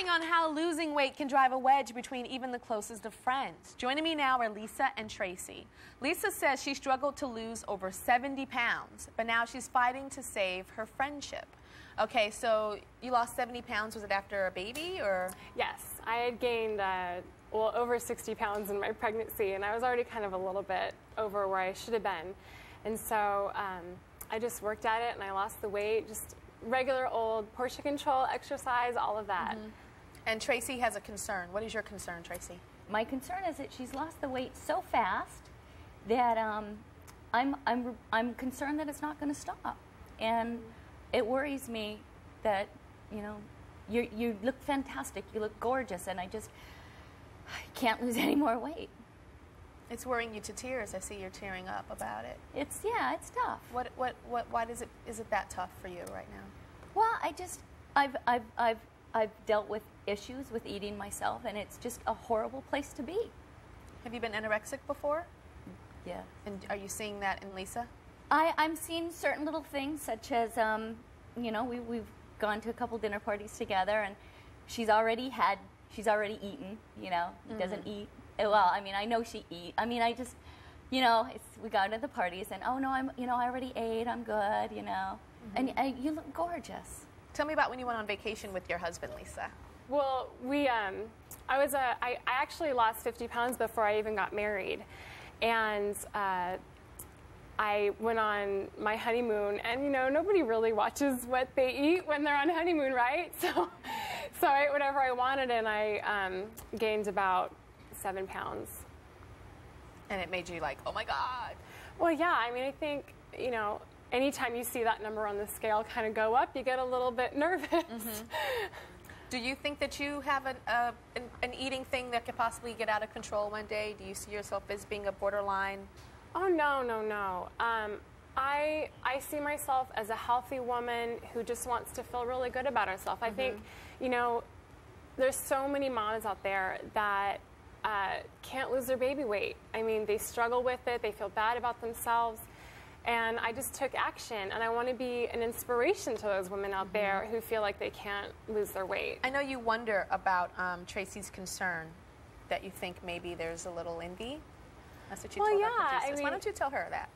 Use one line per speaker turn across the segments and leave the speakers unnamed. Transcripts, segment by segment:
discussing on how losing weight can drive a wedge between even the closest of friends. Joining me now are Lisa and Tracy. Lisa says she struggled to lose over 70 pounds, but now she's fighting to save her friendship. Okay, so you lost 70 pounds. Was it after a baby, or?
Yes, I had gained well, over 60 pounds in my pregnancy, and I was already kind of a little bit over where I should have been. And so I just worked at it, and I lost the weight, just regular old portion control, exercise, all of that.
Mm-hmm. And Tracy has a concern. What is your concern, Tracy?
My concern is that she's lost the weight so fast that I'm concerned that it's not going to stop, and it worries me that, you know, you look fantastic, you look gorgeous, and I can't lose any more weight.
It's worrying you to tears. I see you're tearing up about it.
It's tough.
Why is it that tough for you right now?
Well, I've dealt with issues with eating myself, and it's just a horrible place to be.
Have you been anorexic before?
Yeah.
And are you seeing that in Lisa?
I'm seeing certain little things, such as, you know, we've gone to a couple dinner parties together, and she's already eaten, you know. He doesn't eat. Well, I mean, I know she eat. I mean, I just, you know, we got to the parties, and oh no, I already ate. I'm good, you know. And you look gorgeous.
Tell me about when you went on vacation with your husband, Lisa.
Well, I actually lost 50 pounds before I even got married, and I went on my honeymoon, and you know, nobody really watches what they eat when they're on honeymoon, right? So I ate whatever I wanted, and I gained about 7 pounds.
And it made you like, oh my God.
Well, yeah, I mean, I think, you know, anytime you see that number on the scale kind of go up, you get a little bit nervous.
Do you think that you have an eating thing that could possibly get out of control one day? Do you see yourself as being a borderline?
Oh, no, no, no. I see myself as a healthy woman who just wants to feel really good about herself. I think, you know, there's so many moms out there that can't lose their baby weight. I mean, they struggle with it. They feel bad about themselves. And I just took action, and I want to be an inspiration to those women out there who feel like they can't lose their weight.
I know you wonder about Tracy's concern, that you think maybe there's a little envy. That's what you told her producers. I mean, why don't you tell her that?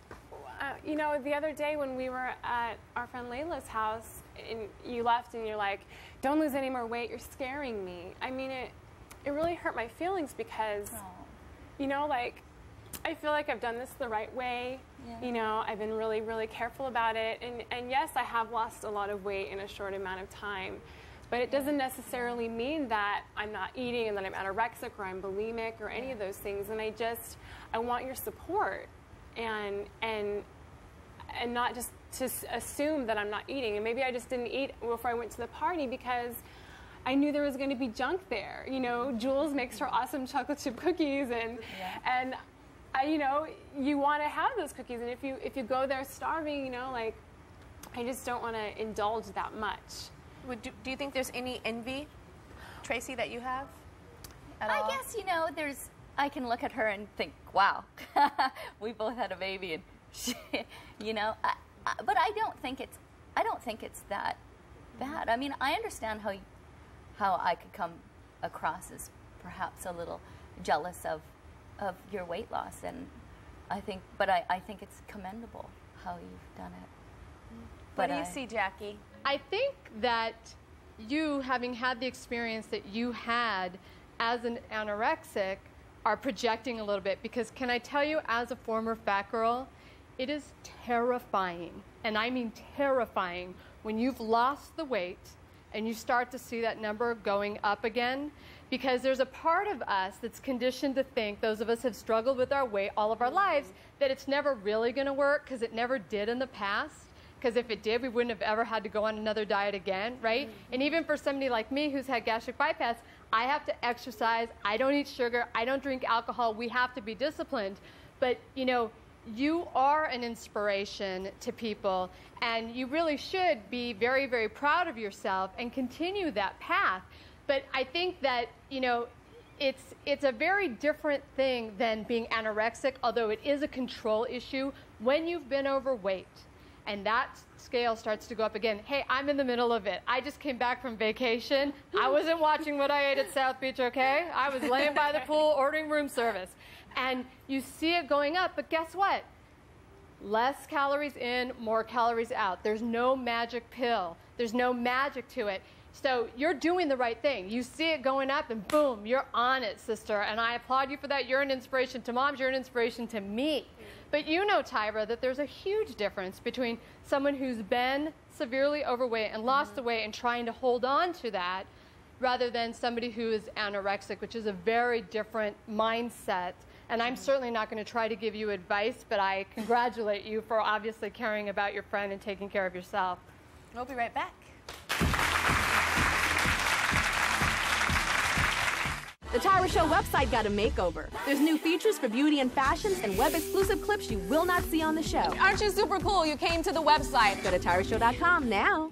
You know, the other day when we were at our friend Layla's house, and you left and you're like, don't lose any more weight, you're scaring me. I mean, it really hurt my feelings because, you know, like, I feel like I've done this the right way. You know, I've been really, really careful about it. And yes, I have lost a lot of weight in a short amount of time. But it doesn't necessarily mean that I'm not eating and that I'm anorexic or I'm bulimic or any of those things. And I want your support and not just to assume that I'm not eating. And maybe I just didn't eat before I went to the party because I knew there was going to be junk there. You know, Jules makes her awesome chocolate chip cookies, and you know, you want to have those cookies. And if you go there starving, you know, like, I just don't want to indulge that much.
Do you think there's any envy, Tracy, that you have at all?
I guess, you know, I can look at her and think, wow, we both had a baby, and she, you know, but I don't think it's that bad. I mean, I understand how I could come across as perhaps a little jealous of your weight loss, and I think it's commendable how you've done it.
What do you see, Jackie?
I think that you, having had the experience that you had as an anorexic, are projecting a little bit, because can I tell you, as a former fat girl, it is terrifying, and I mean terrifying, when you've lost the weight and you start to see that number going up again, because there's a part of us that's conditioned to think, those of us have struggled with our weight all of our lives, that it's never really going to work because it never did in the past. Because if it did, we wouldn't have ever had to go on another diet again, right? And even for somebody like me who's had gastric bypass, I have to exercise, I don't eat sugar, I don't drink alcohol, we have to be disciplined. But, you know, you are an inspiration to people, and you really should be very, very proud of yourself and continue that path. But I think that, you know, it's a very different thing than being anorexic, although it is a control issue when you've been overweight. and that scale starts to go up again. Hey, I'm in the middle of it. I just came back from vacation. I wasn't watching what I ate at South Beach, okay? I was laying by the pool ordering room service. And you see it going up, but guess what? Less calories in, more calories out. There's no magic pill. There's no magic to it. So you're doing the right thing. You see it going up and boom, you're on it, sister. And I applaud you for that. You're an inspiration to moms. You're an inspiration to me. But you know, TYRA, that there's a huge difference between someone who's been severely overweight and lost the weight and trying to hold on to that rather than somebody who is anorexic, which is a very different mindset. And I'm certainly not going to try to give you advice, but I congratulate you for obviously caring about your friend and taking care of yourself.
We'll be right back.
The TYRA Show website got a makeover. There's new features for beauty and fashions and web-exclusive clips you will not see on the show.
Aren't you super cool? You came to the website.
Go to TYRAShow.com now.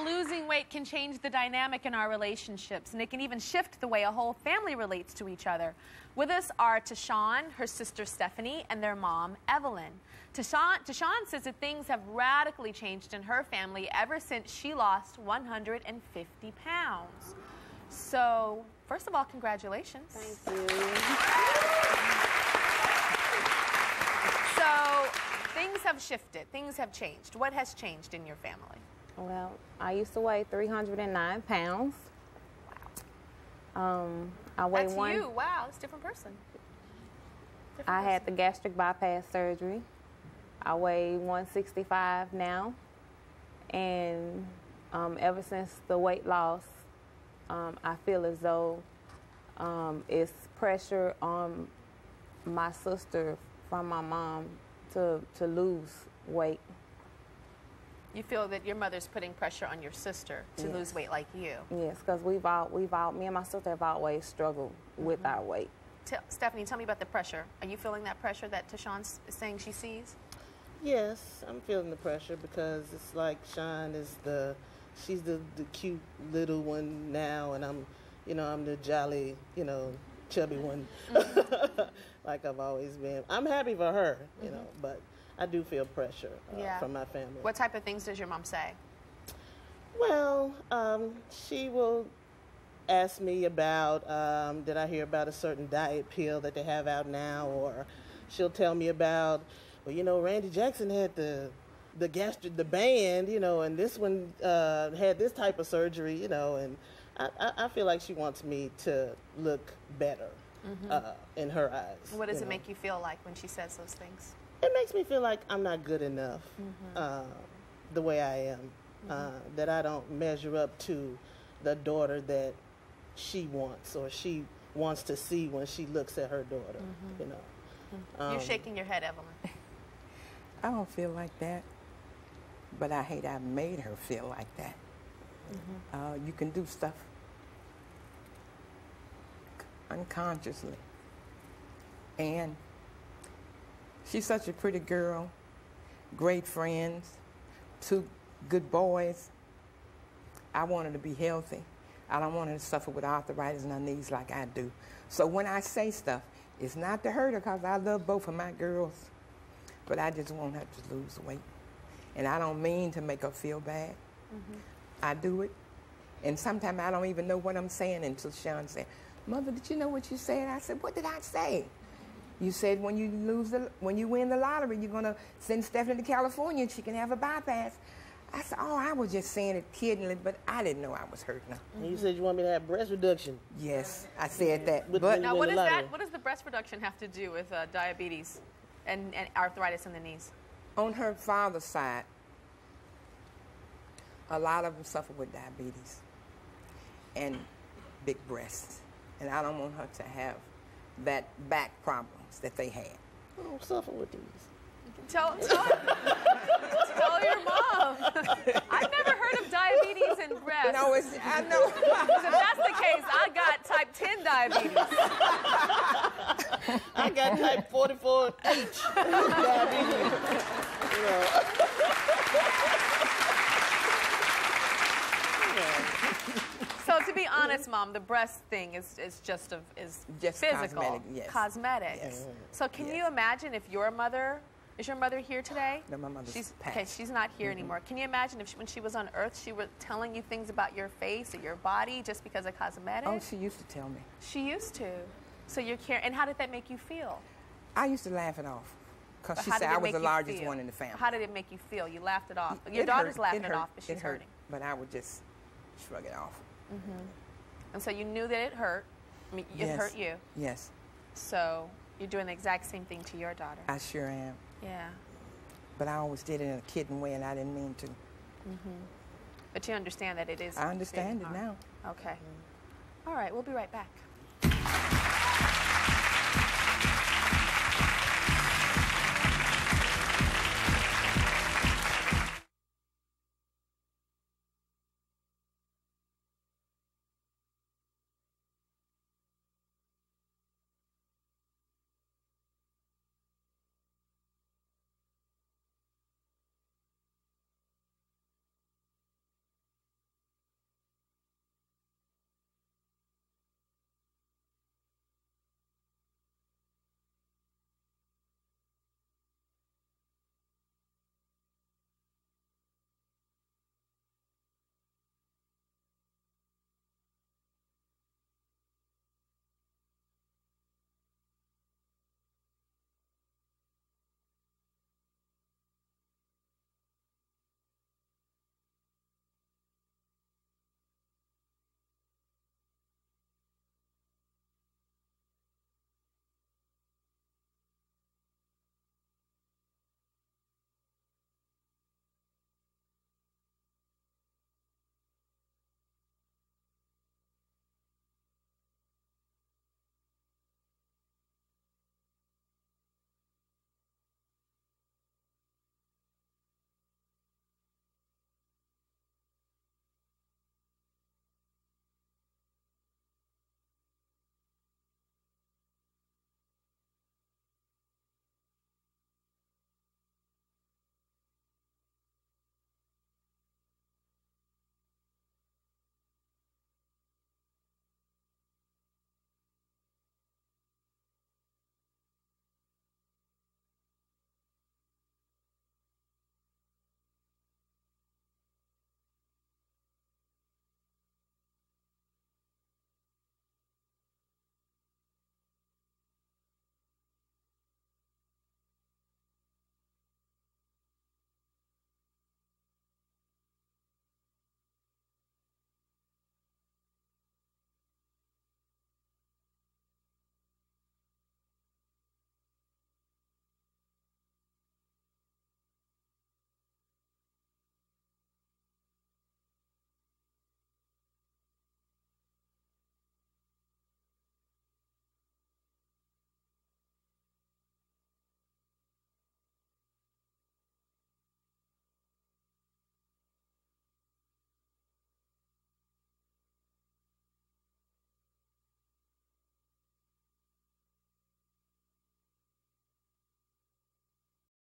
Losing weight can change the dynamic in our relationships, and it can even shift the way a whole family relates to each other. With us are Tashawn, her sister Stephanie, and their mom, Evelyn. Tashawn says that things have radically changed in her family ever since she lost 150 pounds. So, first of all, congratulations.
Thank you.
So, things have shifted. Things have changed. What has changed in your family?
Well, I used to weigh 309 pounds. I weigh
That's you. Wow, it's a different person.
I had the gastric bypass surgery. I weigh 165 now. And ever since the weight loss, I feel as though It's pressure on my sister from my mom to lose weight.
You feel that your mother's putting pressure on your sister to lose weight like you.
Yes, because me and my sister have always struggled with our weight.
Stephanie, tell me about the pressure. Are you feeling that pressure that Tashawn is saying she sees?
Yes, I'm feeling the pressure because it's like Sean is she's the cute little one now, and I'm the jolly, chubby one, like I've always been. I'm happy for her, but I do feel pressure from my family.
What type of things does your mom say?
Well, she will ask me about, did I hear about a certain diet pill that they have out now, or she'll tell me about, well, Randy Jackson had the band, and this one had this type of surgery, and I feel like she wants me to look better in her eyes.
What does it make you feel like when she says those things?
It makes me feel like I'm not good enough the way I am, that I don't measure up to the daughter that she wants or she wants to see when she looks at her daughter,
You're shaking your head, Evelyn.
I don't feel like that, but I hate I made her feel like that. You can do stuff unconsciously. And she's such a pretty girl, great friends, 2 good boys. I want her to be healthy. I don't want her to suffer with arthritis in her knees like I do. So when I say stuff, it's not to hurt her because I love both of my girls, but I just want her to lose weight. And I don't mean to make her feel bad. I do it. And sometimes I don't even know what I'm saying until Sean said, "Mother, did you know what you said?" I said, "What did I say?" "You said when you win the lottery, you're gonna send Stephanie to California and she can have a bypass." I said, "Oh, I was just saying it kiddingly, but I didn't know I was hurting her."
And you said you want me to have breast reduction.
Yes, I said that.
But
Now, what does the breast reduction have to do with diabetes and arthritis in the knees?
On her father's side, a lot of them suffer with diabetes and big breasts. And I don't want her to have that back problems that they had.
I don't suffer with these.
Tell your mom. I've never heard of diabetes in breast.
No, I know.
Because if that's the case, I got type 10 diabetes.
I got type 44H diabetes.
So to be honest, Mom, the breast thing is just physical,
cosmetic, yes.
cosmetics.
Yes.
So can you imagine if your mother, is your mother here today?
No, my mother's passed.
Okay, she's not here anymore. Can you imagine if when she was on Earth, she was telling you things about your face or your body just because of cosmetics?
Oh, she used to tell me.
She used to. So you're caring. And how did that make you feel?
I used to laugh it off because she
How
said
did it
I was
make
the
you
largest
feel?
one in the family.
How did it make you feel? You laughed it off. Your
It
daughter's
hurt.
laughing
It
it
hurt.
off, but she's
It hurt,
hurting.
but I would just shrug it off.
And so you knew that it hurt. I mean, it
Yes.
hurt you.
Yes,
So you're doing the exact same thing to your daughter.
I sure am.
Yeah.
But I always did it in a kidding way, and I didn't mean to.
But you understand that it is.
I understand it
being
now.
harmed. Okay. All right, we'll be right back.